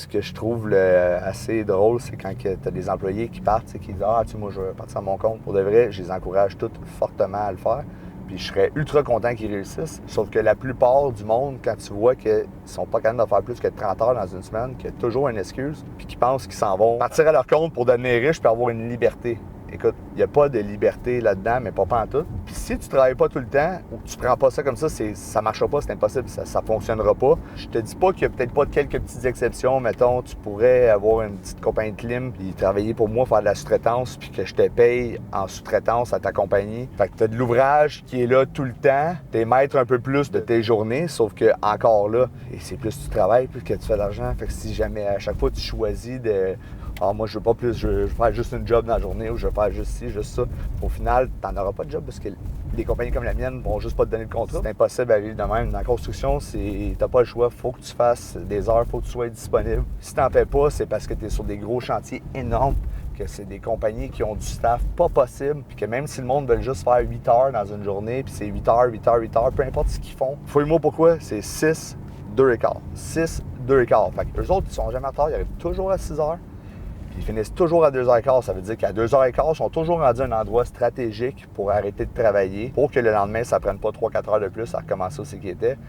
Ce que je trouve assez drôle, c'est quand tu as des employés qui partent, qui disent « Ah, tu sais, moi, je vais partir à mon compte. » Pour de vrai, je les encourage tous fortement à le faire. Puis je serais ultra content qu'ils réussissent. Sauf que la plupart du monde, quand tu vois qu'ils sont pas capables de faire plus que 30 heures dans une semaine, qu'il y a toujours une excuse, puis qu'ils pensent qu'ils s'en vont partir à leur compte pour devenir riches puis avoir une liberté. Écoute, il n'y a pas de liberté là-dedans, mais pas pantoute. Puis si tu travailles pas tout le temps ou que tu prends pas ça comme ça, ça marchera pas, c'est impossible, ça fonctionnera pas. Je te dis pas qu'il y a peut-être pas quelques petites exceptions. Mettons, tu pourrais avoir une petite compagnie de clim puis travailler pour moi, faire de la sous-traitance puis que je te paye en sous-traitance à ta compagnie. Fait que tu as de l'ouvrage qui est là tout le temps. T'es maître un peu plus de tes journées, sauf que encore là, et c'est plus tu travailles, plus que tu fais de l'argent. Fait que si jamais à chaque fois tu choisis de moi, je veux pas plus, je veux faire juste une job dans la journée ou je veux faire juste ci, juste ça. Au final, t'en auras pas de job parce que des compagnies comme la mienne vont juste pas te donner le contrat. C'est impossible à vivre de même. Dans la construction, t'as pas le choix. Faut que tu fasses des heures, faut que tu sois disponible. Si t'en fais pas, c'est parce que t'es sur des gros chantiers énormes, que c'est des compagnies qui ont du staff pas possible, puis que même si le monde veut juste faire 8 heures dans une journée, puis c'est 8 heures, 8 heures, 8 heures, peu importe ce qu'ils font. Fouille-moi pourquoi, c'est 6, 2 et quart. 6, 2 et quart. Fait que eux autres, ils sont jamais en retard, ils arrivent toujours à 6 heures. Ils finissent toujours à 2h15. Ça veut dire qu'à 2h15, ils sont toujours rendus à un endroit stratégique pour arrêter de travailler, pour que le lendemain, ça ne prenne pas 3-4 heures de plus à recommencer où c'est qu'ils étaient.